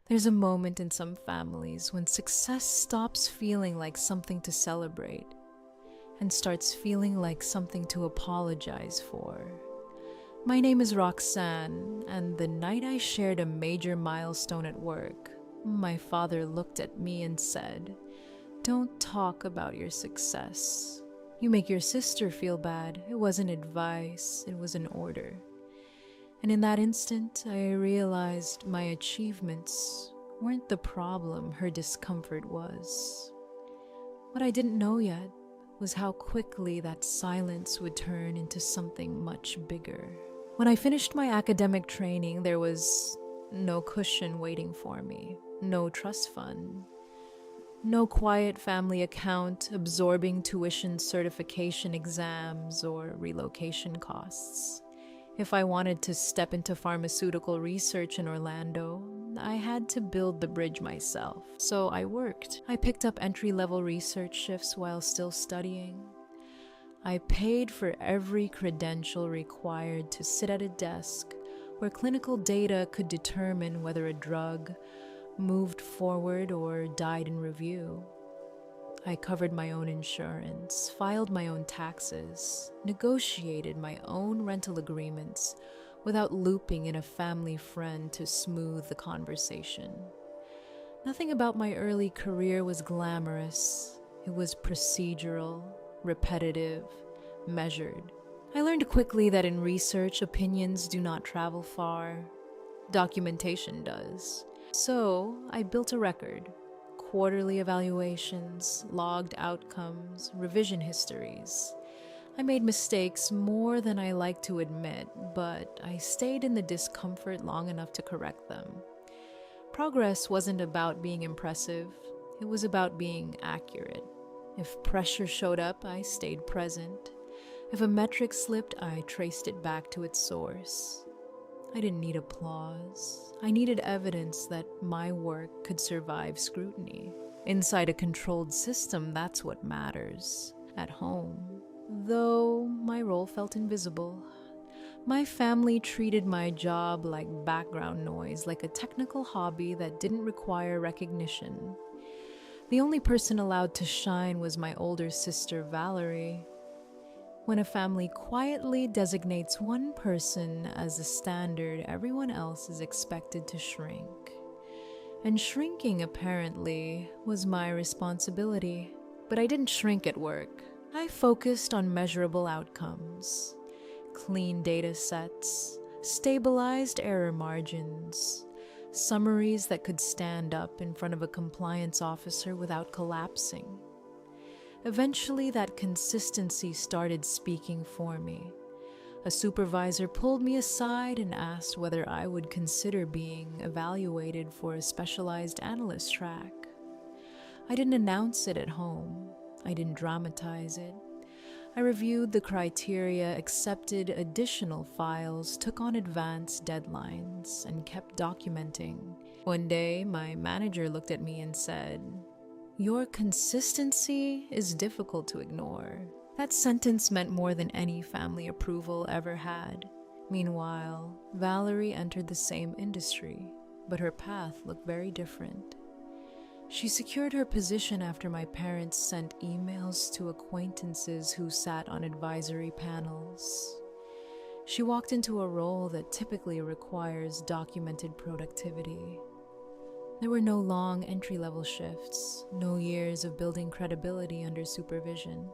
There's a moment in some families when success stops feeling like something to celebrate and starts feeling like something to apologize for. My name is Roxanne, and the night I shared a major milestone at work, my father looked at me and said, "Don't talk about your success. You make your sister feel bad. It wasn't advice, it was an order." And in that instant, I realized my achievements weren't the problem, her discomfort was. What I didn't know yet was how quickly that silence would turn into something much bigger. When I finished my academic training, there was no cushion waiting for me, no trust fund, no quiet family account absorbing tuition certification exams or relocation costs. If I wanted to step into pharmaceutical research in Orlando, I had to build the bridge myself. So I worked. I picked up entry-level research shifts while still studying. I paid for every credential required to sit at a desk where clinical data could determine whether a drug moved forward or died in review. I covered my own insurance, filed my own taxes, negotiated my own rental agreements without looping in a family friend to smooth the conversation. Nothing about my early career was glamorous. It was procedural, repetitive, measured. I learned quickly that in research, opinions do not travel far. Documentation does. So I built a record. Quarterly evaluations, logged outcomes, revision histories. I made mistakes more than I like to admit, but I stayed in the discomfort long enough to correct them. Progress wasn't about being impressive, it was about being accurate. If pressure showed up, I stayed present. If a metric slipped, I traced it back to its source. I didn't need applause. I needed evidence that my work could survive scrutiny. Inside a controlled system, that's what matters. At home, though my role felt invisible, my family treated my job like background noise, like a technical hobby that didn't require recognition. The only person allowed to shine was my older sister, Valerie. When a family quietly designates one person as a standard, everyone else is expected to shrink. And shrinking, apparently, was my responsibility. But I didn't shrink at work. I focused on measurable outcomes, clean data sets, stabilized error margins, summaries that could stand up in front of a compliance officer without collapsing. Eventually, that consistency started speaking for me. A supervisor pulled me aside and asked whether I would consider being evaluated for a specialized analyst track. I didn't announce it at home. I didn't dramatize it. I reviewed the criteria, accepted additional files, took on advanced deadlines, and kept documenting. One day, my manager looked at me and said, "Your consistency is difficult to ignore." That sentence meant more than any family approval ever had. Meanwhile, Valerie entered the same industry, but her path looked very different. She secured her position after my parents sent emails to acquaintances who sat on advisory panels. She walked into a role that typically requires documented productivity. There were no long entry-level shifts, no years of building credibility under supervision.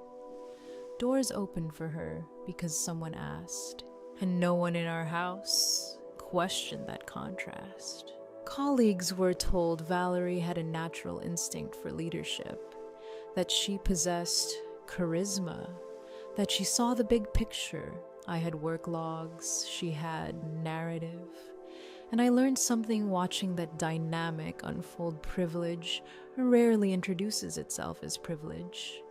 Doors opened for her because someone asked, and no one in our house questioned that contrast. Colleagues were told Valerie had a natural instinct for leadership, that she possessed charisma, that she saw the big picture. I had work logs, she had narrative. And I learned something watching that dynamic unfold. Privilege rarely introduces itself as privilege.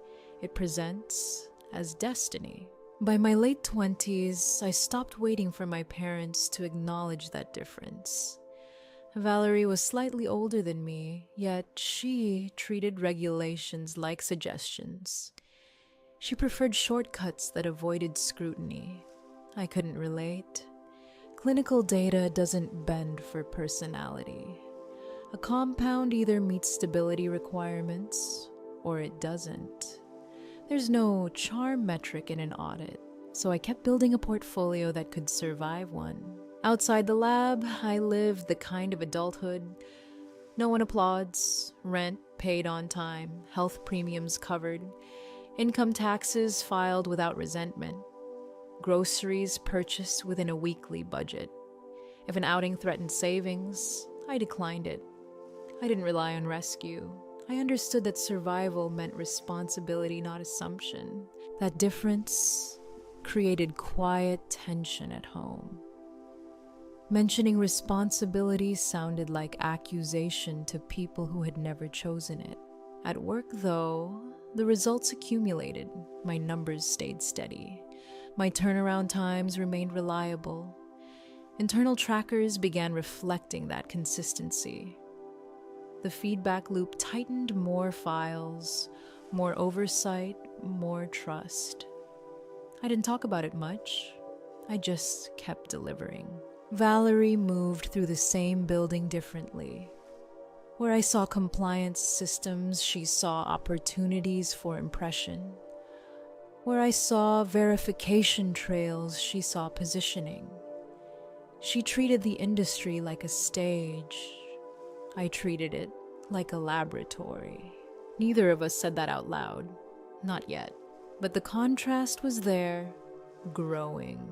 It presents as destiny. By my late 20s, I stopped waiting for my parents to acknowledge that difference. Valerie was slightly older than me, yet she treated regulations like suggestions. She preferred shortcuts that avoided scrutiny. I couldn't relate. Clinical data doesn't bend for personality. A compound either meets stability requirements or it doesn't. There's no charm metric in an audit, so I kept building a portfolio that could survive one. Outside the lab, I lived the kind of adulthood no one applauds, rent paid on time, health premiums covered, income taxes filed without resentment, groceries purchased within a weekly budget. If an outing threatened savings, I declined it. I didn't rely on rescue. I understood that survival meant responsibility, not assumption. That difference created quiet tension at home. Mentioning responsibility sounded like accusation to people who had never chosen it. At work, though, the results accumulated. My numbers stayed steady. My turnaround times remained reliable. Internal trackers began reflecting that consistency. The feedback loop tightened: more files, more oversight, more trust. I didn't talk about it much. I just kept delivering. Valerie moved through the same building differently. Where I saw compliance systems, she saw opportunities for impression. Where I saw verification trails, she saw positioning. She treated the industry like a stage. I treated it like a laboratory. Neither of us said that out loud. Not yet. But the contrast was there, growing,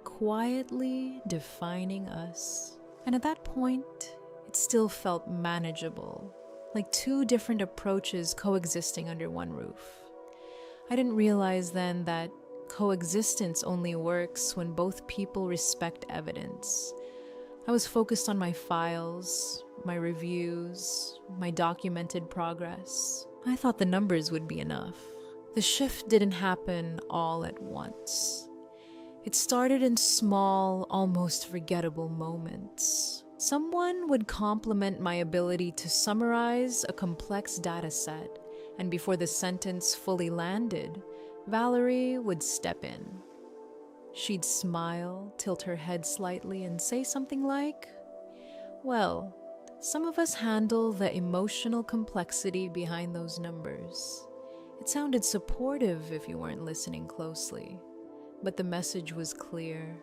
quietly defining us. And at that point, it still felt manageable, like two different approaches coexisting under one roof. I didn't realize then that coexistence only works when both people respect evidence. I was focused on my files, my reviews, my documented progress. I thought the numbers would be enough. The shift didn't happen all at once. It started in small, almost forgettable moments. Someone would compliment my ability to summarize a complex data set, and before the sentence fully landed, Valerie would step in. She'd smile, tilt her head slightly, and say something like, "Well, some of us handle the emotional complexity behind those numbers." It sounded supportive if you weren't listening closely, but the message was clear.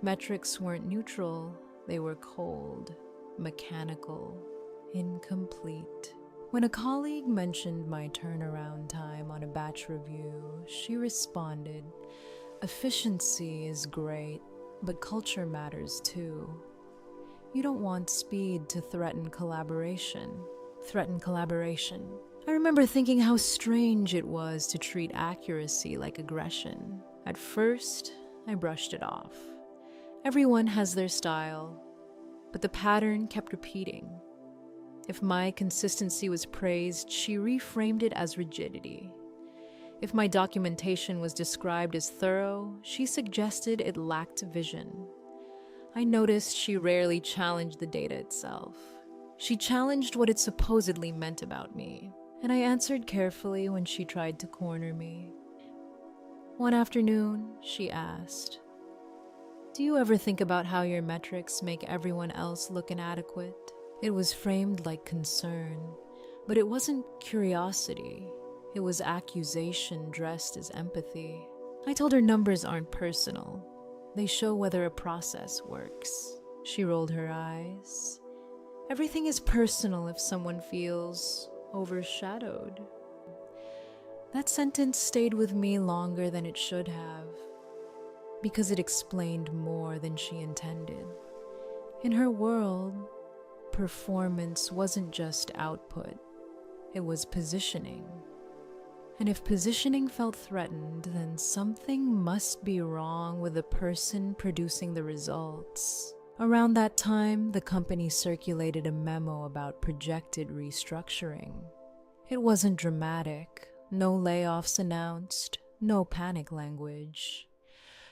Metrics weren't neutral, they were cold, mechanical, incomplete. When a colleague mentioned my turnaround time on a batch review, she responded, "Efficiency is great, but culture matters too. You don't want speed to threaten collaboration." I remember thinking how strange it was to treat accuracy like aggression. At first, I brushed it off. Everyone has their style, but the pattern kept repeating. If my consistency was praised, she reframed it as rigidity. If my documentation was described as thorough, she suggested it lacked vision. I noticed she rarely challenged the data itself. She challenged what it supposedly meant about me, and I answered carefully when she tried to corner me. One afternoon, she asked, "Do you ever think about how your metrics make everyone else look inadequate?" It was framed like concern, but it wasn't curiosity. It was accusation dressed as empathy. I told her numbers aren't personal. They show whether a process works. She rolled her eyes. Everything is personal if someone feels overshadowed. That sentence stayed with me longer than it should have, because it explained more than she intended. In her world, performance wasn't just output, it was positioning. And if positioning felt threatened, then something must be wrong with the person producing the results. Around that time, the company circulated a memo about projected restructuring. It wasn't dramatic, no layoffs announced, no panic language.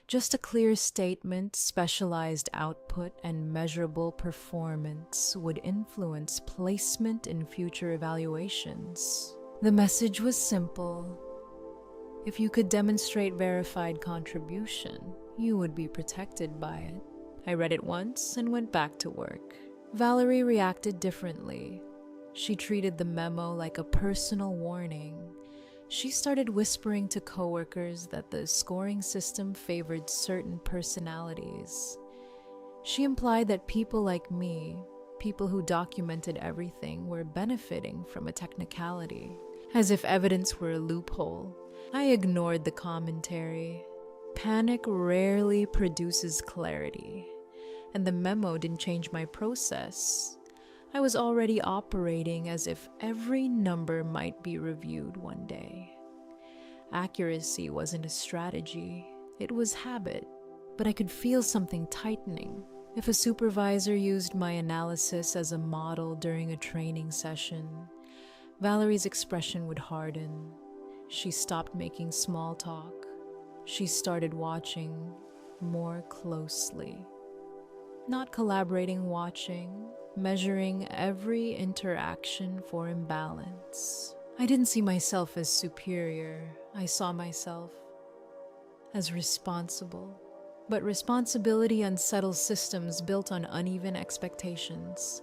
Just a clear statement: specialized output and measurable performance would influence placement in future evaluations. The message was simple. If you could demonstrate verified contribution, you would be protected by it. I read it once and went back to work. Valerie reacted differently. She treated the memo like a personal warning. She started whispering to coworkers that the scoring system favored certain personalities. She implied that people like me, people who documented everything, were benefiting from a technicality, as if evidence were a loophole. I ignored the commentary. Panic rarely produces clarity, and the memo didn't change my process. I was already operating as if every number might be reviewed one day. Accuracy wasn't a strategy, it was habit, but I could feel something tightening. If a supervisor used my analysis as a model during a training session, Valerie's expression would harden. She stopped making small talk. She started watching more closely. Not collaborating, watching, measuring every interaction for imbalance. I didn't see myself as superior. I saw myself as responsible. But responsibility unsettles systems built on uneven expectations.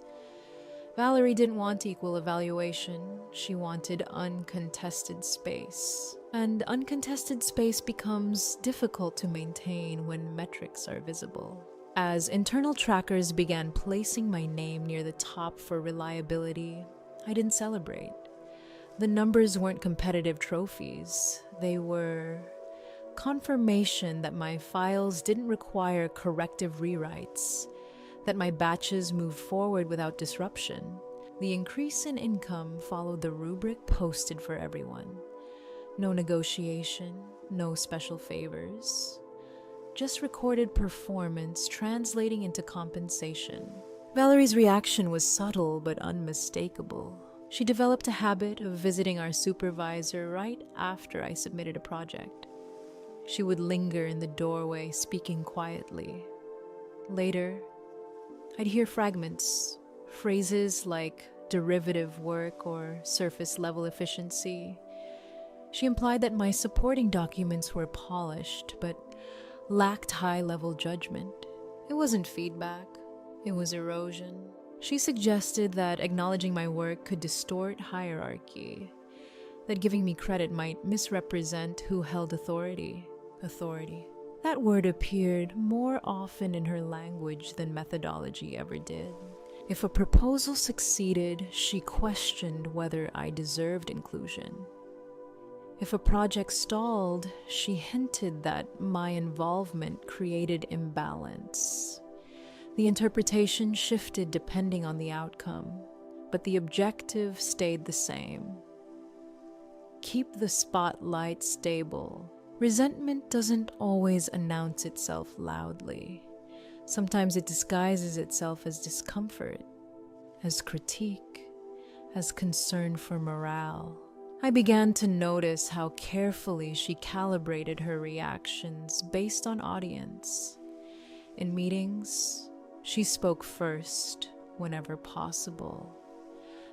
Valerie didn't want equal evaluation. She wanted uncontested space. And uncontested space becomes difficult to maintain when metrics are visible. As internal trackers began placing my name near the top for reliability, I didn't celebrate. The numbers weren't competitive trophies. They were confirmation that my files didn't require corrective rewrites, that my batches moved forward without disruption. The increase in income followed the rubric posted for everyone. No negotiation, no special favors. Just recorded performance translating into compensation. Valerie's reaction was subtle but unmistakable. She developed a habit of visiting our supervisor right after I submitted a project. She would linger in the doorway, speaking quietly. Later, I'd hear fragments, phrases like derivative work or surface-level efficiency. She implied that my supporting documents were polished, but lacked high-level judgment. It wasn't feedback, it was erosion. She suggested that acknowledging my work could distort hierarchy, that giving me credit might misrepresent who held authority. That word appeared more often in her language than methodology ever did. If a proposal succeeded, she questioned whether I deserved inclusion. If a project stalled, she hinted that my involvement created imbalance. The interpretation shifted depending on the outcome, but the objective stayed the same. Keep the spotlight stable. Resentment doesn't always announce itself loudly. Sometimes it disguises itself as discomfort, as critique, as concern for morale. I began to notice how carefully she calibrated her reactions based on audience. In meetings, she spoke first whenever possible.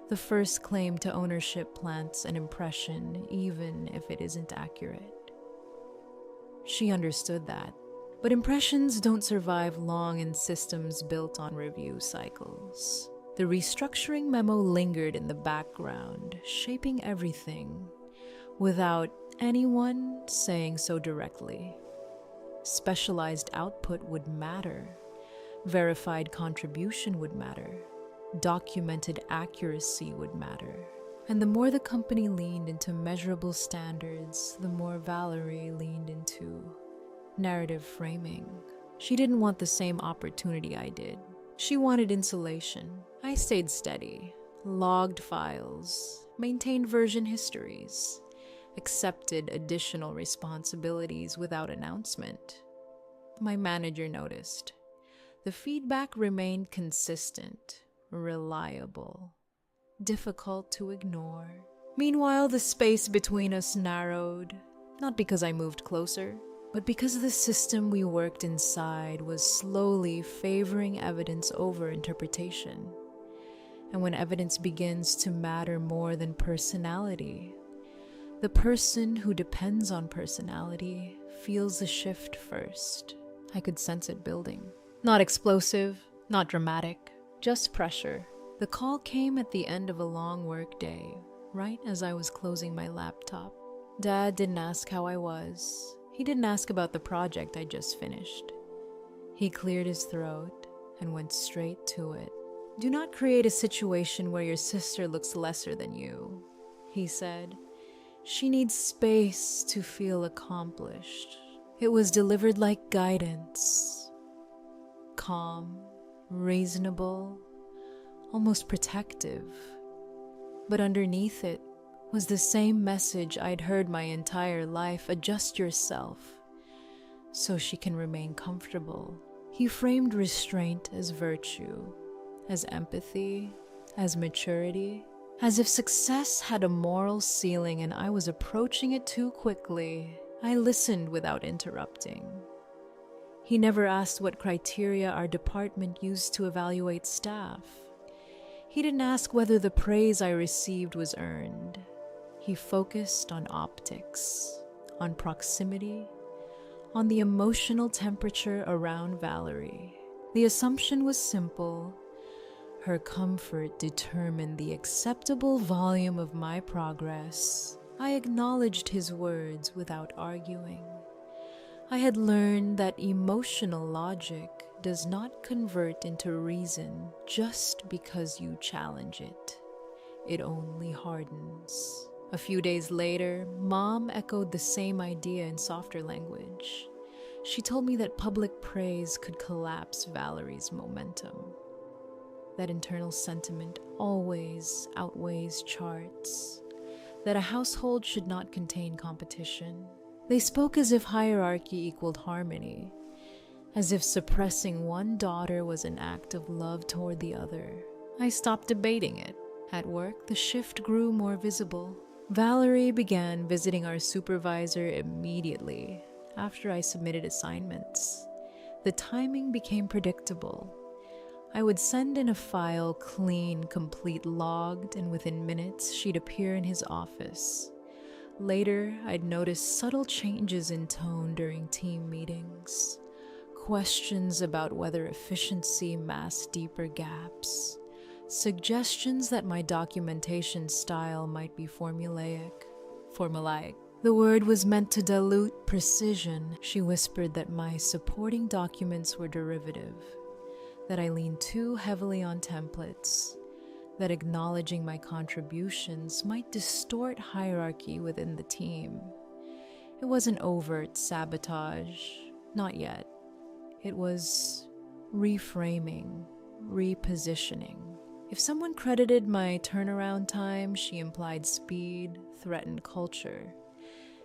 The first claim to ownership plants an impression, even if it isn't accurate. She understood that. But impressions don't survive long in systems built on review cycles. The restructuring memo lingered in the background, shaping everything, without anyone saying so directly. Specialized output would matter. Verified contribution would matter. Documented accuracy would matter. And the more the company leaned into measurable standards, the more Valerie leaned into narrative framing. She didn't want the same opportunity I did. She wanted insulation. I stayed steady, logged files, maintained version histories, accepted additional responsibilities without announcement. My manager noticed. The feedback remained consistent, reliable, difficult to ignore. Meanwhile, the space between us narrowed, not because I moved closer, but because the system we worked inside was slowly favoring evidence over interpretation. And when evidence begins to matter more than personality, the person who depends on personality feels the shift first. I could sense it building. Not explosive, not dramatic, Just pressure. The call came at the end of a long work day, right as I was closing my laptop. Dad didn't ask how I was. He didn't ask about the project I just finished. He cleared his throat and went straight to it. "Do not create a situation where your sister looks lesser than you," he said. "She needs space to feel accomplished." It was delivered like guidance. Calm, reasonable, almost protective. But underneath it was the same message I'd heard my entire life: adjust yourself so she can remain comfortable. He framed restraint as virtue, as empathy, as maturity, as if success had a moral ceiling and I was approaching it too quickly. I listened without interrupting. He never asked what criteria our department used to evaluate staff. He didn't ask whether the praise I received was earned. He focused on optics, on proximity, on the emotional temperature around Valerie. The assumption was simple. Her comfort determined the acceptable volume of my progress. I acknowledged his words without arguing. I had learned that emotional logic does not convert into reason just because you challenge it. It only hardens. A few days later, Mom echoed the same idea in softer language. She told me that public praise could collapse Valerie's momentum. That internal sentiment always outweighs charts. That a household should not contain competition. They spoke as if hierarchy equaled harmony, as if suppressing one daughter was an act of love toward the other. I stopped debating it. At work, the shift grew more visible. Valerie began visiting our supervisor immediately after I submitted assignments. The timing became predictable. I would send in a file, clean, complete, logged, and within minutes, she'd appear in his office. Later, I'd notice subtle changes in tone during team meetings. Questions about whether efficiency masked deeper gaps. Suggestions that my documentation style might be formulaic. The word was meant to dilute precision. She whispered that my supporting documents were derivative, that I leaned too heavily on templates, that acknowledging my contributions might distort hierarchy within the team. It wasn't overt sabotage, not yet. It was reframing, repositioning. If someone credited my turnaround time, she implied speed, threatened culture.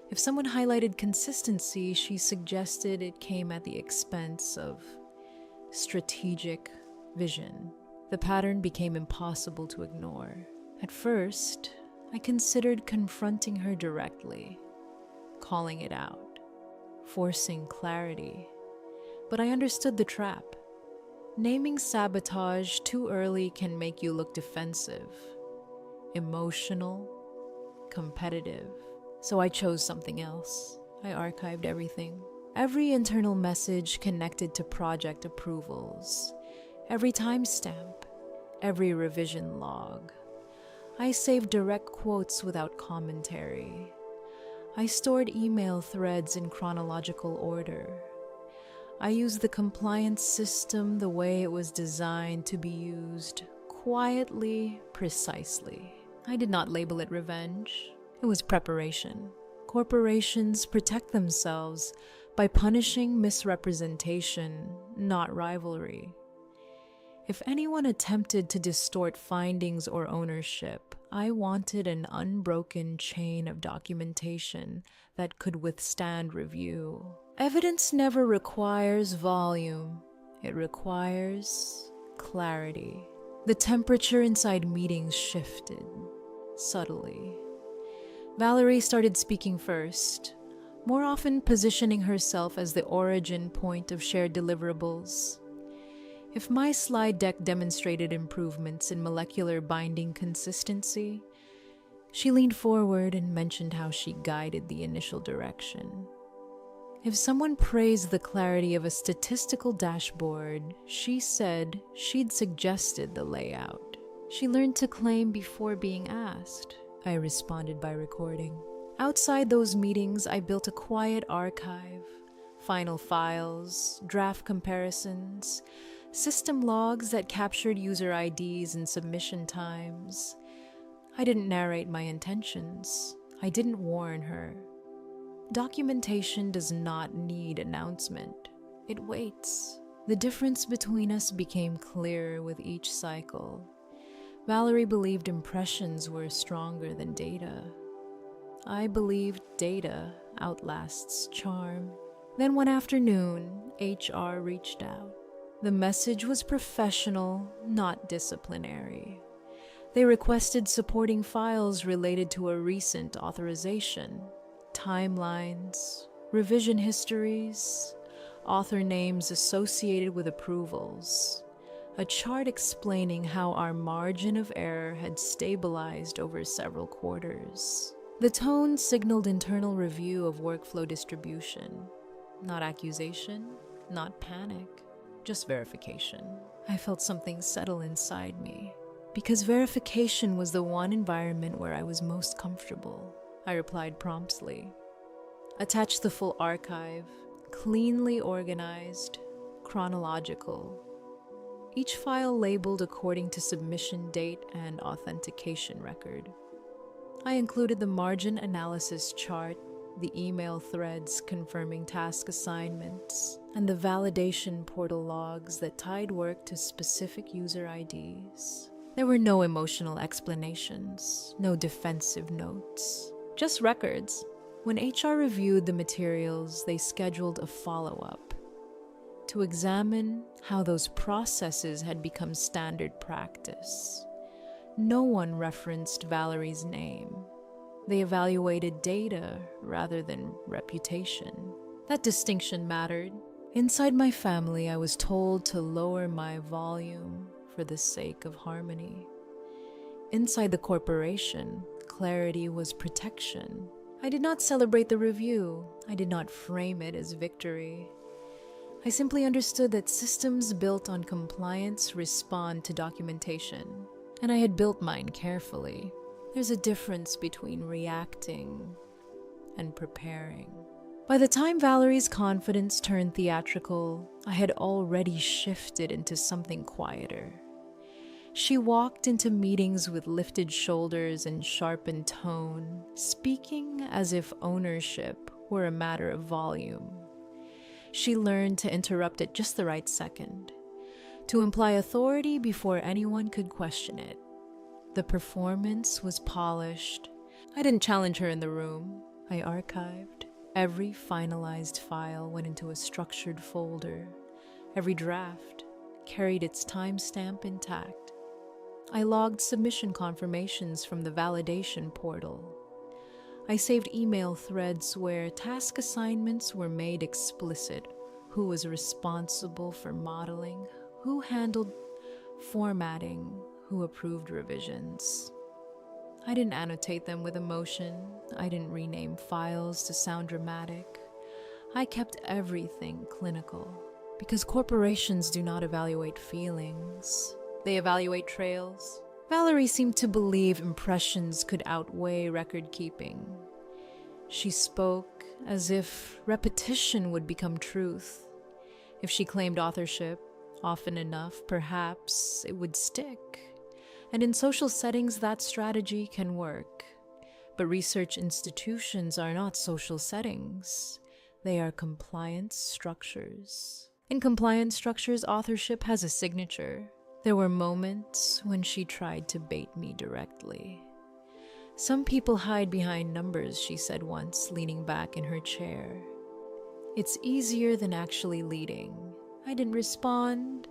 If someone highlighted consistency, she suggested it came at the expense of strategic vision. The pattern became impossible to ignore. At first, I considered confronting her directly, calling it out, forcing clarity. But I understood the trap. Naming sabotage too early can make you look defensive, emotional, competitive. So I chose something else. I archived everything. Every internal message connected to project approvals, every timestamp, every revision log. I saved direct quotes without commentary. I stored email threads in chronological order. I used the compliance system the way it was designed to be used, quietly, precisely. I did not label it revenge. It was preparation. Corporations protect themselves by punishing misrepresentation, not rivalry. If anyone attempted to distort findings or ownership, I wanted an unbroken chain of documentation that could withstand review. Evidence never requires volume. It requires clarity. The temperature inside meetings shifted, subtly. Valerie started speaking first, more often positioning herself as the origin point of shared deliverables. If my slide deck demonstrated improvements in molecular binding consistency, she leaned forward and mentioned how she guided the initial direction. If someone praised the clarity of a statistical dashboard, she said she'd suggested the layout. She learned to claim before being asked. I responded by recording. Outside those meetings, I built a quiet archive. Final files, draft comparisons, system logs that captured user IDs and submission times. I didn't narrate my intentions. I didn't warn her. Documentation does not need announcement. It waits. The difference between us became clearer with each cycle. Valerie believed impressions were stronger than data. I believed data outlasts charm. Then one afternoon, HR reached out. The message was professional, not disciplinary. They requested supporting files related to a recent authorization, timelines, revision histories, author names associated with approvals, a chart explaining how our margin of error had stabilized over several quarters. The tone signaled internal review of workflow distribution. Not accusation, not panic, just verification. I felt something settle inside me, because verification was the one environment where I was most comfortable. I replied promptly. Attached the full archive, cleanly organized, chronological. Each file labeled according to submission date and authentication record. I included the margin analysis chart, the email threads confirming task assignments, and the validation portal logs that tied work to specific user IDs. There were no emotional explanations, no defensive notes, just records. When HR reviewed the materials, they scheduled a follow-up to examine how those processes had become standard practice. No one referenced Valerie's name. They evaluated data rather than reputation. That distinction mattered. Inside my family, I was told to lower my volume for the sake of harmony. Inside the corporation, clarity was protection. I did not celebrate the review. I did not frame it as victory. I simply understood that systems built on compliance respond to documentation, and I had built mine carefully. There's a difference between reacting and preparing. By the time Valerie's confidence turned theatrical, I had already shifted into something quieter. She walked into meetings with lifted shoulders and sharpened tone, speaking as if ownership were a matter of volume. She learned to interrupt at just the right second, to imply authority before anyone could question it. The performance was polished. I didn't challenge her in the room. I archived. Every finalized file went into a structured folder. Every draft carried its timestamp intact. I logged submission confirmations from the validation portal. I saved email threads where task assignments were made explicit. Who was responsible for modeling? Who handled formatting? Who approved revisions? I didn't annotate them with emotion. I didn't rename files to sound dramatic. I kept everything clinical, because corporations do not evaluate feelings. They evaluate trails. Valerie seemed to believe impressions could outweigh record keeping. She spoke as if repetition would become truth. If she claimed authorship often enough, perhaps it would stick. And in social settings, that strategy can work. But research institutions are not social settings. They are compliance structures. In compliance structures, authorship has a signature. There were moments when she tried to bait me directly. Some people hide behind numbers, she said once, leaning back in her chair. It's easier than actually leading. I didn't respond.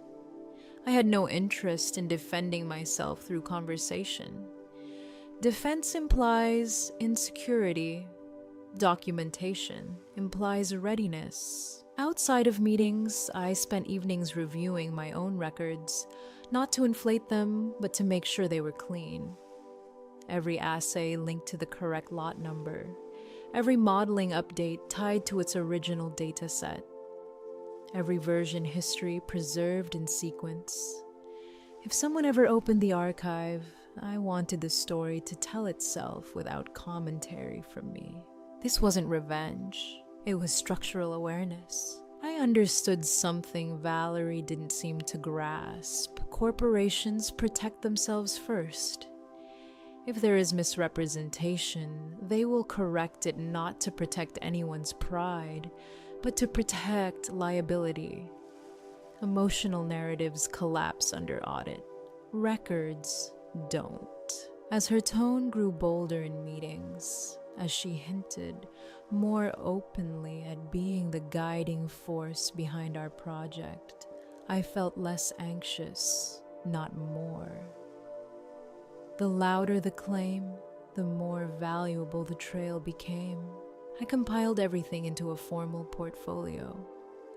I had no interest in defending myself through conversation. Defense implies insecurity. Documentation implies readiness. Outside of meetings, I spent evenings reviewing my own records, not to inflate them, but to make sure they were clean. Every assay linked to the correct lot number. every modeling update tied to its original dataset, every version history preserved in sequence. If someone ever opened the archive, I wanted the story to tell itself without commentary from me. This wasn't revenge, it was structural awareness. I understood something Valerie didn't seem to grasp. Corporations protect themselves first. If there is misrepresentation, they will correct it not to protect anyone's pride, but to protect liability. Emotional narratives collapse under audit. Records don't. As her tone grew bolder in meetings, as she hinted more openly at being the guiding force behind our project, I felt less anxious, not more. The louder the claim, the more valuable the trail became. I compiled everything into a formal portfolio.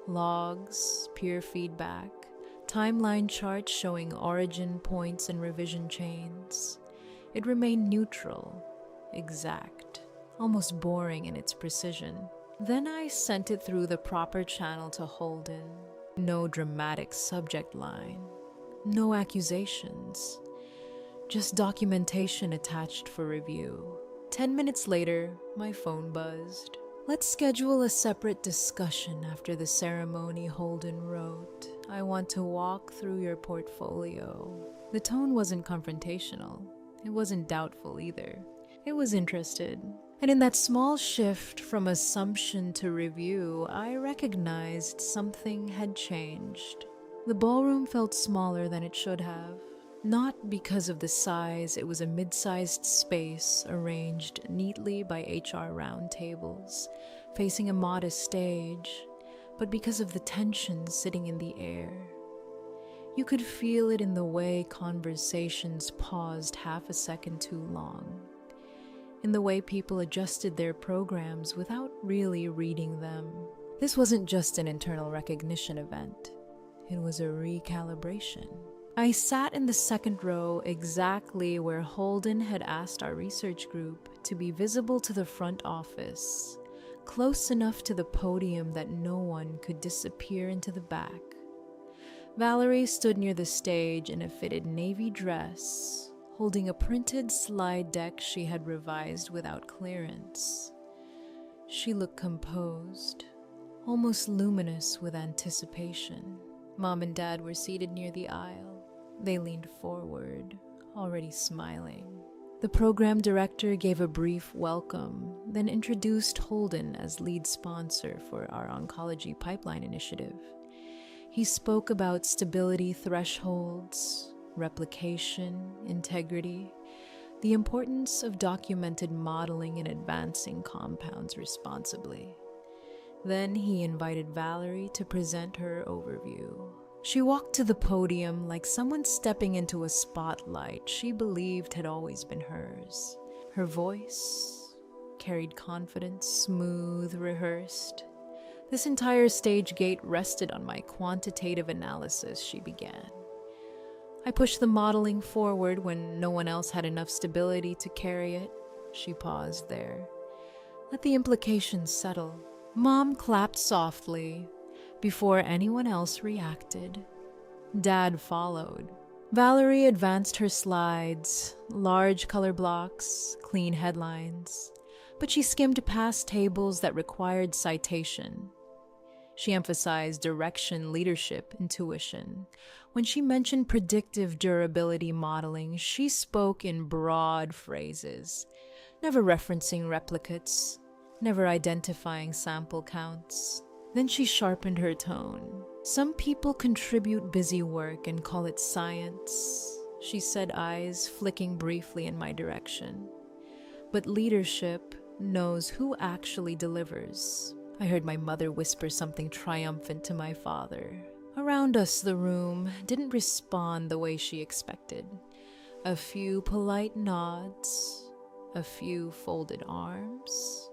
Logs, peer feedback, timeline charts showing origin points and revision chains. It remained neutral, exact, almost boring in its precision. Then I sent it through the proper channel to Holden. No dramatic subject line, no accusations, just documentation attached for review. 10 minutes later, my phone buzzed. "Let's schedule a separate discussion after the ceremony," Holden wrote. "I want to walk through your portfolio." The tone wasn't confrontational. It wasn't doubtful either. It was interested. And in that small shift from assumption to review, I recognized something had changed. The ballroom felt smaller than it should have. Not because of the size, it was a mid-sized space arranged neatly by HR round tables, facing a modest stage, but because of the tension sitting in the air. You could feel it in the way conversations paused half a second too long, in the way people adjusted their programs without really reading them. This wasn't just an internal recognition event, it was a recalibration. I sat in the second row, exactly where Holden had asked our research group to be visible to the front office, close enough to the podium that no one could disappear into the back. Valerie stood near the stage in a fitted navy dress, holding a printed slide deck she had revised without clearance. She looked composed, almost luminous with anticipation. Mom and Dad were seated near the aisle. They leaned forward, already smiling. The program director gave a brief welcome, then introduced Holden as lead sponsor for our oncology pipeline initiative. He spoke about stability thresholds, replication, integrity, the importance of documented modeling and advancing compounds responsibly. Then he invited Valerie to present her overview. She walked to the podium like someone stepping into a spotlight she believed had always been hers. Her voice carried confidence, smooth, rehearsed. This entire stage gate rested on my quantitative analysis, she began. I pushed the modeling forward when no one else had enough stability to carry it. She paused there. Let the implications settle. Mom clapped softly before anyone else reacted. Dad followed. Valerie advanced her slides, large color blocks, clean headlines, but she skimmed past tables that required citation. She emphasized direction, leadership, intuition. When she mentioned predictive durability modeling, she spoke in broad phrases, never referencing replicates, never identifying sample counts. Then she sharpened her tone. Some people contribute busy work and call it science, she said, eyes flicking briefly in my direction. But leadership knows who actually delivers. I heard my mother whisper something triumphant to my father. Around us, the room didn't respond the way she expected. A few polite nods, a few folded arms.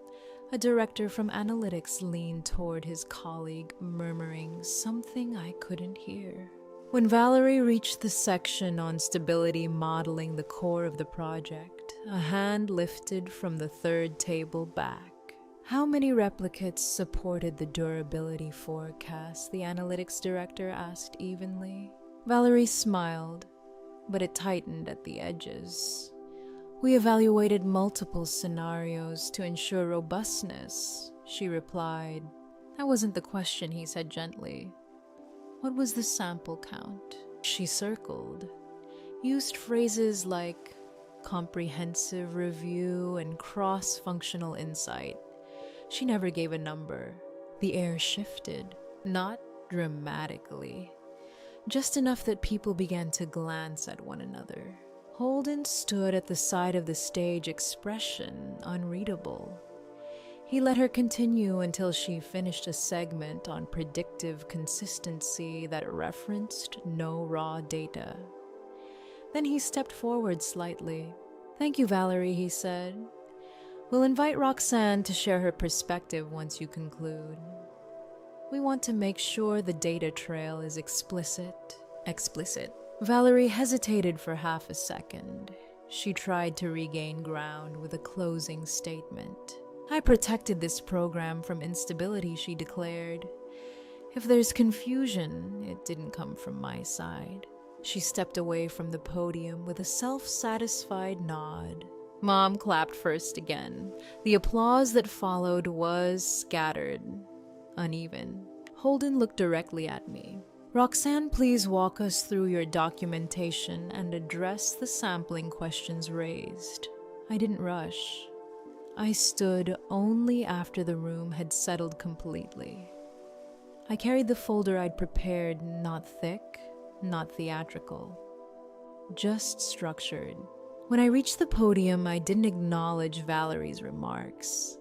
A director from analytics leaned toward his colleague, murmuring something I couldn't hear. When Valerie reached the section on stability modeling the core of the project, a hand lifted from the third table back. How many replicates supported the durability forecast? The analytics director asked evenly. Valerie smiled, but it tightened at the edges. We evaluated multiple scenarios to ensure robustness, she replied. That wasn't the question, he said gently. What was the sample count? She circled, used phrases like comprehensive review and cross-functional insight. She never gave a number. The air shifted, not dramatically, just enough that people began to glance at one another. Holden stood at the side of the stage, expression unreadable. He let her continue until she finished a segment on predictive consistency that referenced no raw data. Then he stepped forward slightly. Thank you, Valerie, he said. We'll invite Roxanne to share her perspective once you conclude. We want to make sure the data trail is explicit. Valerie hesitated for half a second. She tried to regain ground with a closing statement. I protected this program from instability, she declared. If there's confusion, it didn't come from my side. She stepped away from the podium with a self-satisfied nod. Mom clapped first again. The applause that followed was scattered, uneven. Holden looked directly at me. Roxanne, please walk us through your documentation and address the sampling questions raised. I didn't rush. I stood only after the room had settled completely. I carried the folder I'd prepared, not thick, not theatrical, just structured. When I reached the podium, I didn't acknowledge Valerie's remarks.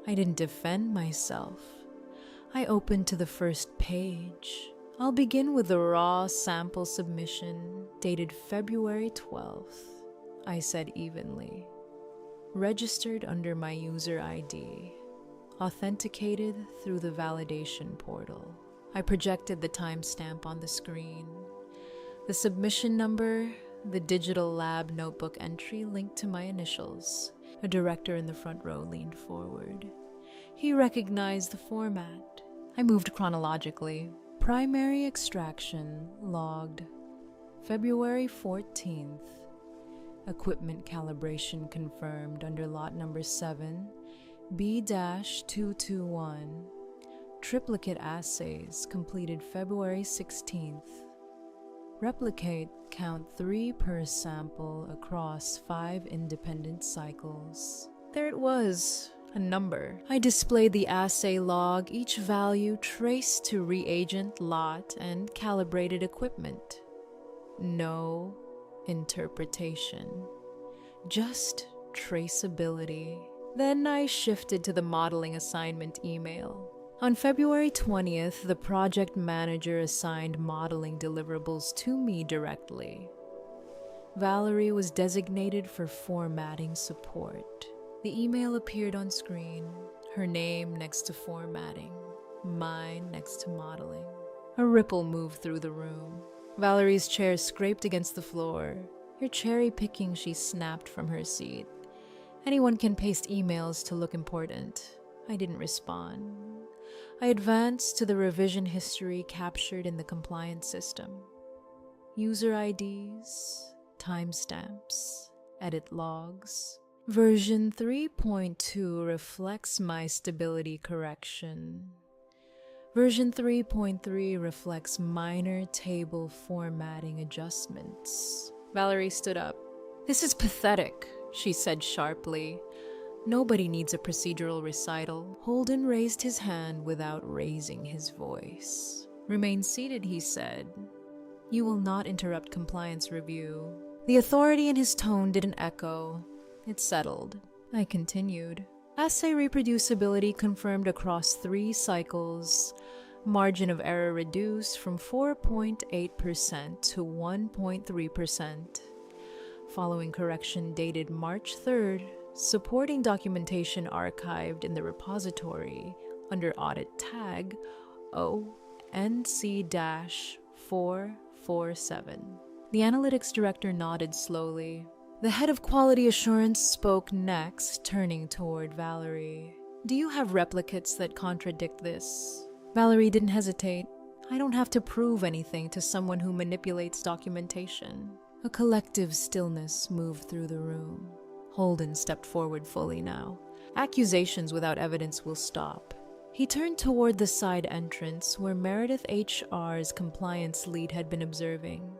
I didn't defend myself. I opened to the first page. I'll begin with the raw sample submission dated February 12th, I said evenly. Registered under my user ID. Authenticated through the validation portal. I projected the timestamp on the screen. The submission number, the digital lab notebook entry linked to my initials. A director in the front row leaned forward. He recognized the format. I moved chronologically. Primary extraction logged February 14th. Equipment calibration confirmed under lot number 7, B-221. Triplicate assays completed February 16th. Replicate count 3 per sample across 5 independent cycles. There it was. A number. I displayed the assay log, each value traced to reagent, lot, and calibrated equipment. No interpretation. Just traceability. Then I shifted to the modeling assignment email. On February 20th, the project manager assigned modeling deliverables to me directly. Valerie was designated for formatting support. The email appeared on screen, her name next to formatting, mine next to modeling. A ripple moved through the room. Valerie's chair scraped against the floor. You're cherry-picking, she snapped from her seat. Anyone can paste emails to look important. I didn't respond. I advanced to the revision history captured in the compliance system. User IDs, timestamps, edit logs. Version 3.2 reflects my stability correction. Version 3.3 reflects minor table formatting adjustments. Valerie stood up. This is pathetic, she said sharply. Nobody needs a procedural recital. Holden raised his hand without raising his voice. Remain seated, he said. You will not interrupt compliance review. The authority in his tone didn't echo. It settled. I continued. Assay reproducibility confirmed across 3 cycles. Margin of error reduced from 4.8% to 1.3%. Following correction dated March 3rd, supporting documentation archived in the repository under audit tag ONC-447. The analytics director nodded slowly. The head of quality assurance spoke next, turning toward Valerie. Do you have replicates that contradict this? Valerie didn't hesitate. I don't have to prove anything to someone who manipulates documentation. A collective stillness moved through the room. Holden stepped forward fully now. Accusations without evidence will stop. He turned toward the side entrance where Meredith HR's compliance lead had been observing.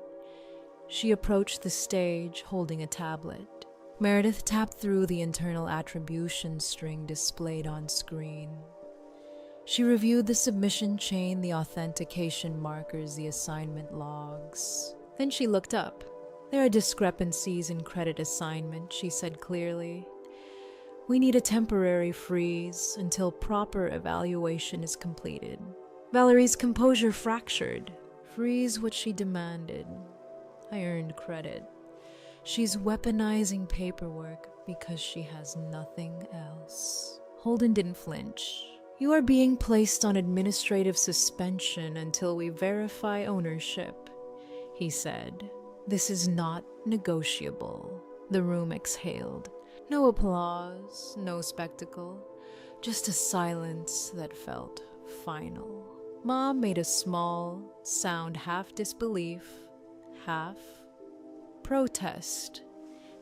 She approached the stage holding a tablet. Meredith tapped through the internal attribution string displayed on screen. She reviewed the submission chain, the authentication markers, the assignment logs. Then she looked up. There are discrepancies in credit assignment, she said clearly. We need a temporary freeze until proper evaluation is completed. Valerie's composure fractured. Freeze what she demanded. I earned credit. She's weaponizing paperwork because she has nothing else. Holden didn't flinch. You are being placed on administrative suspension until we verify ownership, he said. This is not negotiable. The room exhaled. No applause, no spectacle, just a silence that felt final. Mom made a small sound, half disbelief, half protest.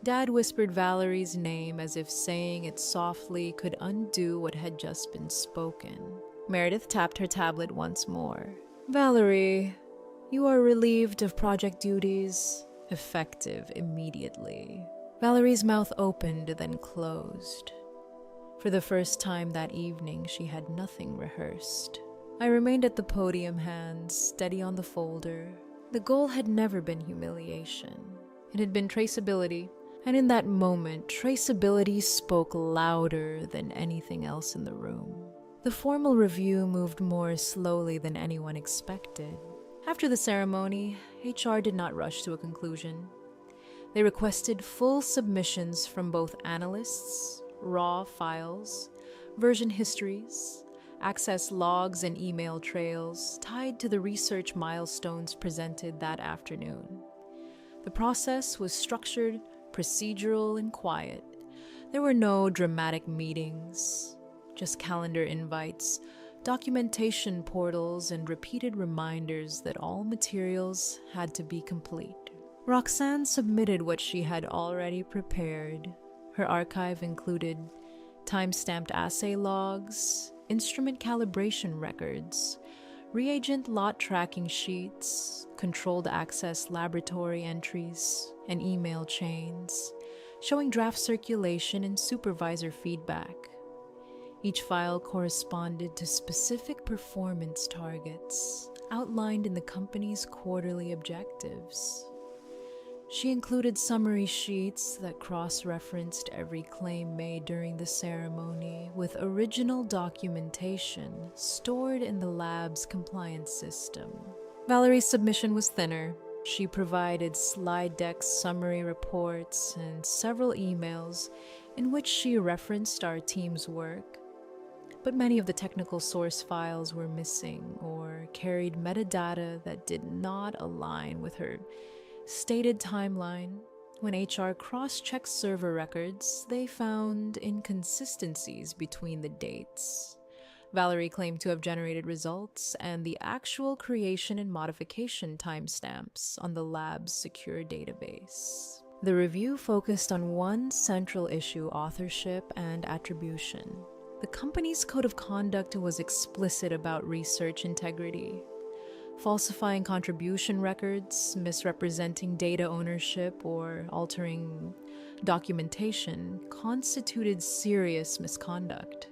Dad whispered Valerie's name as if saying it softly could undo what had just been spoken. Meredith tapped her tablet once more. Valerie, you are relieved of project duties, effective immediately. Valerie's mouth opened, then closed. For the first time that evening, she had nothing rehearsed. I remained at the podium, hands steady on the folder. The goal had never been humiliation. It had been traceability, and in that moment, traceability spoke louder than anything else in the room. The formal review moved more slowly than anyone expected. After the ceremony, HR did not rush to a conclusion. They requested full submissions from both analysts, raw files, version histories, access logs, and email trails tied to the research milestones presented that afternoon. The process was structured, procedural, and quiet. There were no dramatic meetings, just calendar invites, documentation portals, and repeated reminders that all materials had to be complete. Roxanne submitted what she had already prepared. Her archive included time-stamped assay logs, instrument calibration records, reagent lot tracking sheets, controlled access laboratory entries, and email chains, showing draft circulation and supervisor feedback. Each file corresponded to specific performance targets outlined in the company's quarterly objectives. She included summary sheets that cross-referenced every claim made during the ceremony with original documentation stored in the lab's compliance system. Valerie's submission was thinner. She provided slide decks, summary reports, and several emails in which she referenced our team's work. But many of the technical source files were missing or carried metadata that did not align with her stated timeline. When HR cross-checked server records, they found inconsistencies between the dates. Valerie claimed to have generated results and the actual creation and modification timestamps on the lab's secure database. The review focused on one central issue: authorship and attribution. The company's code of conduct was explicit about research integrity. Falsifying contribution records, misrepresenting data ownership, or altering documentation constituted serious misconduct.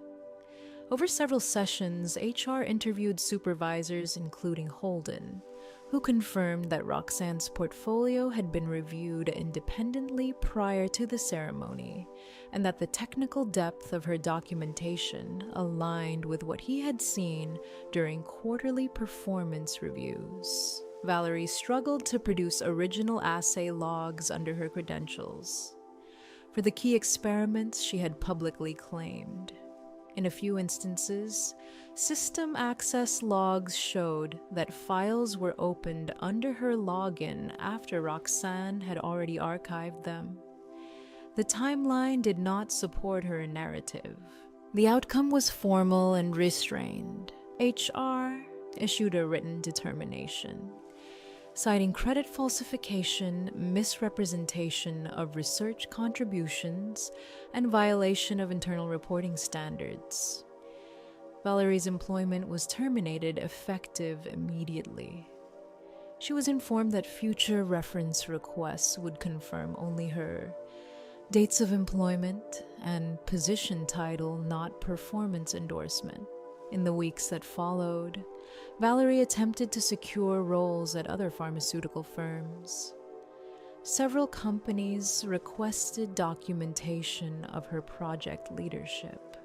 Over several sessions, HR interviewed supervisors, including Holden, who confirmed that Roxanne's portfolio had been reviewed independently prior to the ceremony, and that the technical depth of her documentation aligned with what he had seen during quarterly performance reviews. Valerie struggled to produce original assay logs under her credentials for the key experiments she had publicly claimed. In a few instances, system access logs showed that files were opened under her login after Roxanne had already archived them. The timeline did not support her narrative. The outcome was formal and restrained. HR issued a written determination, citing credit falsification, misrepresentation of research contributions, and violation of internal reporting standards. Valerie's employment was terminated effective immediately. She was informed that future reference requests would confirm only her dates of employment and position title, not performance endorsement. In the weeks that followed, Valerie attempted to secure roles at other pharmaceutical firms. Several companies requested documentation of her project leadership.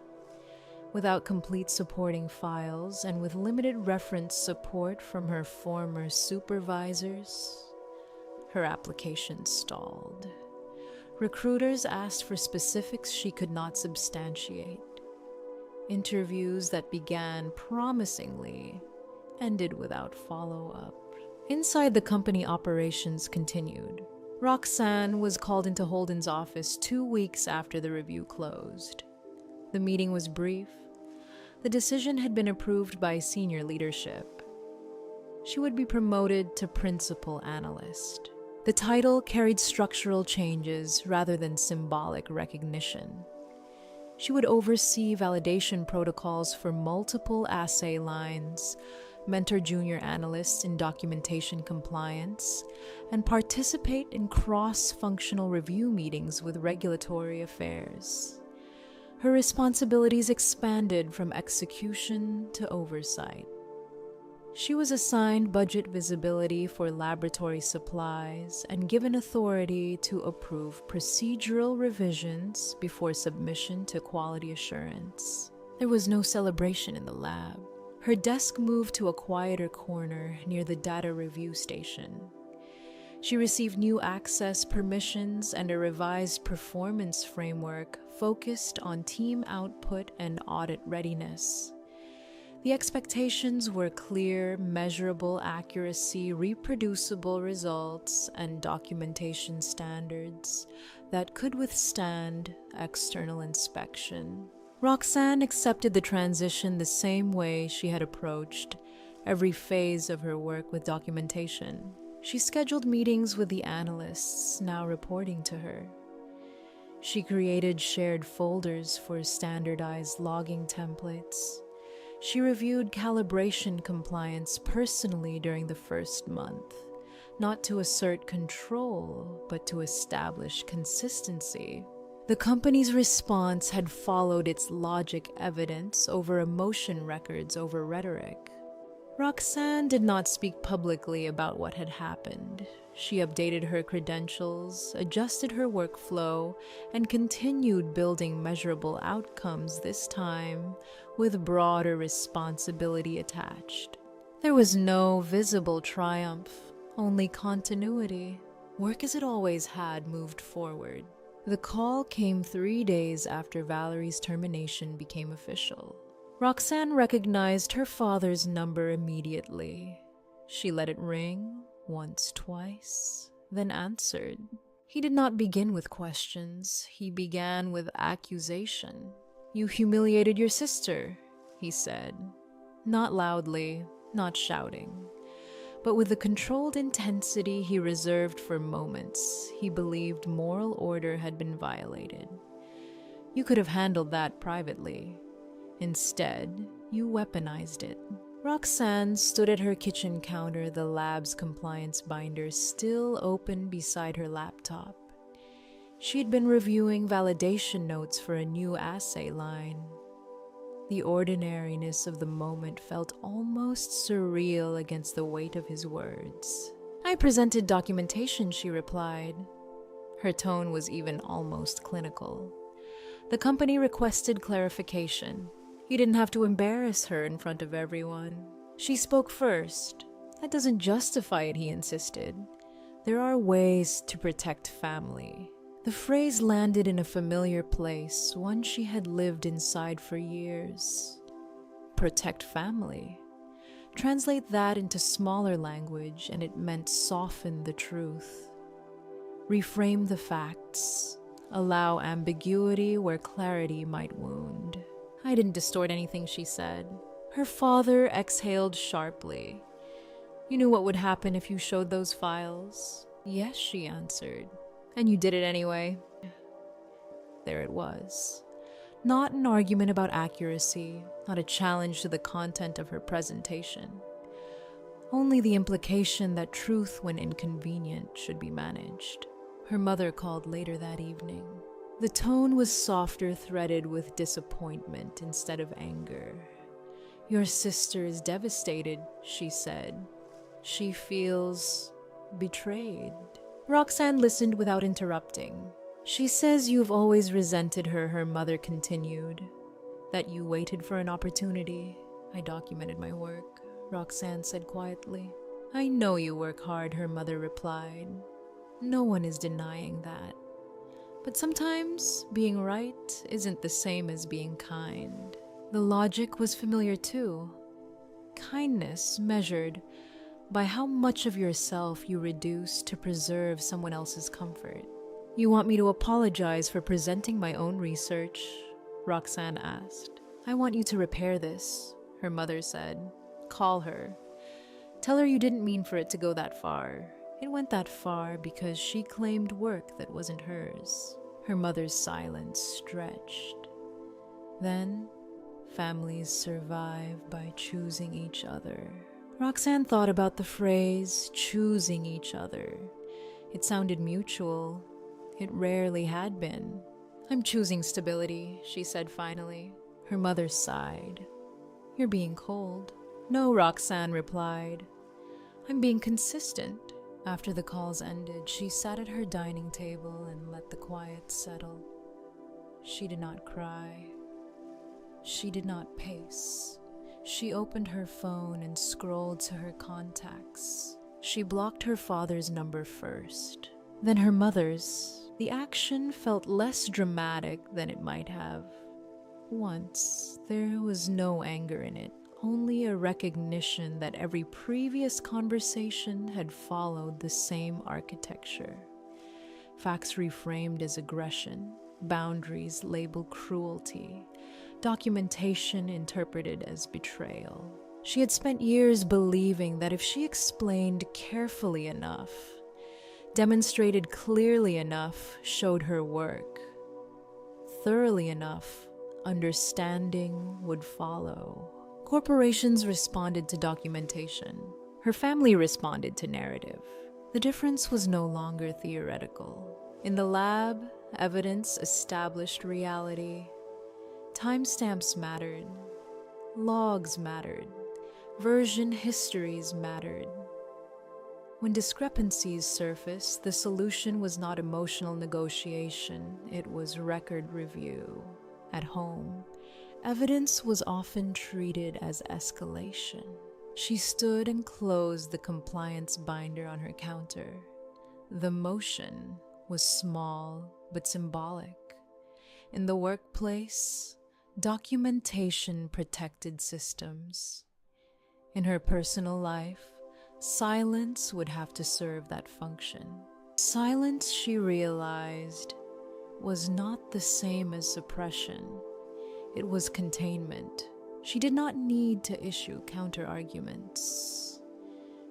Without complete supporting files and with limited reference support from her former supervisors, her application stalled. Recruiters asked for specifics she could not substantiate. Interviews that began promisingly ended without follow-up. Inside, the company operations continued. Roxanne was called into Holden's office 2 weeks after the review closed. The meeting was brief. The decision had been approved by senior leadership. She would be promoted to principal analyst. The title carried structural changes rather than symbolic recognition. She would oversee validation protocols for multiple assay lines, mentor junior analysts in documentation compliance, and participate in cross-functional review meetings with regulatory affairs. Her responsibilities expanded from execution to oversight. She was assigned budget visibility for laboratory supplies and given authority to approve procedural revisions before submission to quality assurance. There was no celebration in the lab. Her desk moved to a quieter corner near the data review station. She received new access permissions and a revised performance framework focused on team output and audit readiness. The expectations were clear, measurable accuracy, reproducible results, and documentation standards that could withstand external inspection. Roxanne accepted the transition the same way she had approached every phase of her work with documentation. She scheduled meetings with the analysts now reporting to her. She created shared folders for standardized logging templates. She reviewed calibration compliance personally during the first month, not to assert control, but to establish consistency. The company's response had followed its logic evidence over emotion records over rhetoric. Roxanne did not speak publicly about what had happened. She updated her credentials, adjusted her workflow, and continued building measurable outcomes, this time with broader responsibility attached. There was no visible triumph, only continuity. Work as it always had moved forward. The call came 3 days after Valerie's termination became official. Roxanne recognized her father's number immediately. She let it ring once, twice, then answered. He did not begin with questions. He began with accusation. "You humiliated your sister," he said. Not loudly, not shouting, but with the controlled intensity he reserved for moments he believed moral order had been violated. "You could have handled that privately. Instead, you weaponized it." Roxanne stood at her kitchen counter, the lab's compliance binder still open beside her laptop. She'd been reviewing validation notes for a new assay line. The ordinariness of the moment felt almost surreal against the weight of his words. "I presented documentation," she replied. Her tone was even almost clinical. The company requested clarification. He didn't have to embarrass her in front of everyone. She spoke first. "That doesn't justify it," he insisted. "There are ways to protect family." The phrase landed in a familiar place, one she had lived inside for years. Protect family. Translate that into smaller language, and it meant soften the truth. Reframe the facts. Allow ambiguity where clarity might wound. I didn't distort anything she said. Her father exhaled sharply. You knew what would happen if you showed those files? Yes, she answered. And you did it anyway. There it was. Not an argument about accuracy, not a challenge to the content of her presentation. Only the implication that truth, when inconvenient, should be managed. Her mother called later that evening. The tone was softer, threaded with disappointment instead of anger. Your sister is devastated, she said. She feels betrayed. Roxanne listened without interrupting. She says you've always resented her, her mother continued. That you waited for an opportunity. I documented my work, Roxanne said quietly. I know you work hard, her mother replied. No one is denying that. But sometimes being right isn't the same as being kind. The logic was familiar too. Kindness measured by how much of yourself you reduce to preserve someone else's comfort. You want me to apologize for presenting my own research? Roxanne asked. I want you to repair this, her mother said. Call her. Tell her you didn't mean for it to go that far. It went that far because she claimed work that wasn't hers. Her mother's silence stretched. Then, families survive by choosing each other. Roxanne thought about the phrase, choosing each other. It sounded mutual. It rarely had been. I'm choosing stability, she said finally. Her mother sighed. You're being cold. No, Roxanne replied. I'm being consistent. After the calls ended, she sat at her dining table and let the quiet settle. She did not cry. She did not pace. She opened her phone and scrolled to her contacts. She blocked her father's number first, then her mother's. The action felt less dramatic than it might have. Once, there was no anger in it, only a recognition that every previous conversation had followed the same architecture. Facts reframed as aggression, boundaries labeled cruelty, documentation interpreted as betrayal. She had spent years believing that if she explained carefully enough, demonstrated clearly enough, showed her work, thoroughly enough, understanding would follow. Corporations responded to documentation. Her family responded to narrative. The difference was no longer theoretical. In the lab, evidence established reality. Timestamps mattered. Logs mattered. Version histories mattered. When discrepancies surfaced, the solution was not emotional negotiation, it was record review. At home, evidence was often treated as escalation. She stood and closed the compliance binder on her counter. The motion was small but symbolic. In the workplace, documentation protected systems. In her personal life, silence would have to serve that function. Silence, she realized, was not the same as suppression. It was containment. She did not need to issue counter-arguments.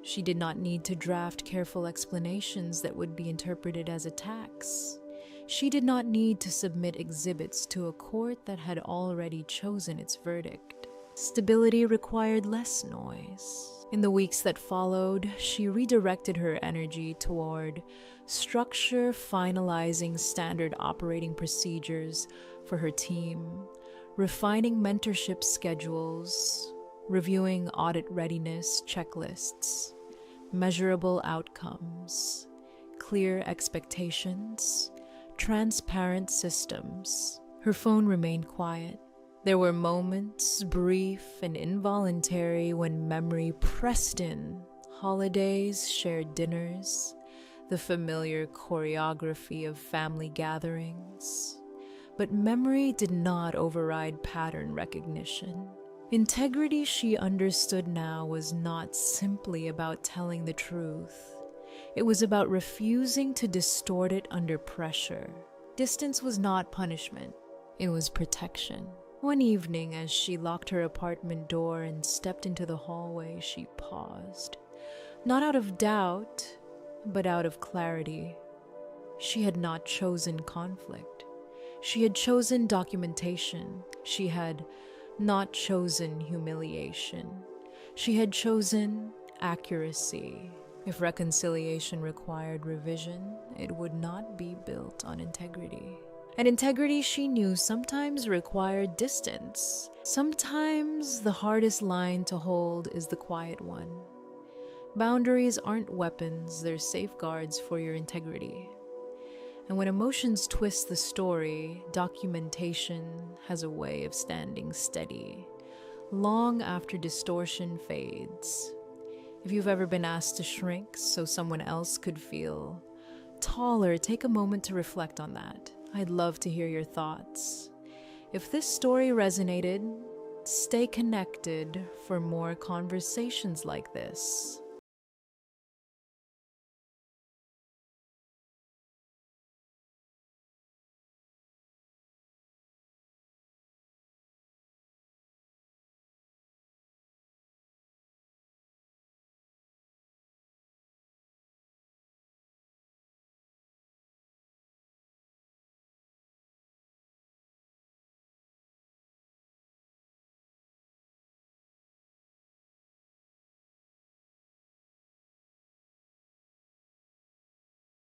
She did not need to draft careful explanations that would be interpreted as attacks. She did not need to submit exhibits to a court that had already chosen its verdict. Stability required less noise. In the weeks that followed, she redirected her energy toward structure, finalizing standard operating procedures for her team, refining mentorship schedules, reviewing audit readiness checklists, measurable outcomes, clear expectations, transparent systems. Her phone remained quiet. There were moments, brief and involuntary, when memory pressed in. Holidays, shared dinners, the familiar choreography of family gatherings. But memory did not override pattern recognition. Integrity, she understood now, was not simply about telling the truth. It was about refusing to distort it under pressure. Distance was not punishment. It was protection. One evening, as she locked her apartment door and stepped into the hallway, she paused. Not out of doubt, but out of clarity. She had not chosen conflict. She had chosen documentation. She had not chosen humiliation. She had chosen accuracy. If reconciliation required revision, it would not be built on integrity. And integrity, she knew, sometimes required distance. Sometimes the hardest line to hold is the quiet one. Boundaries aren't weapons, they're safeguards for your integrity. And when emotions twist the story, documentation has a way of standing steady, long after distortion fades. If you've ever been asked to shrink so someone else could feel taller, take a moment to reflect on that. I'd love to hear your thoughts. If this story resonated, stay connected for more conversations like this.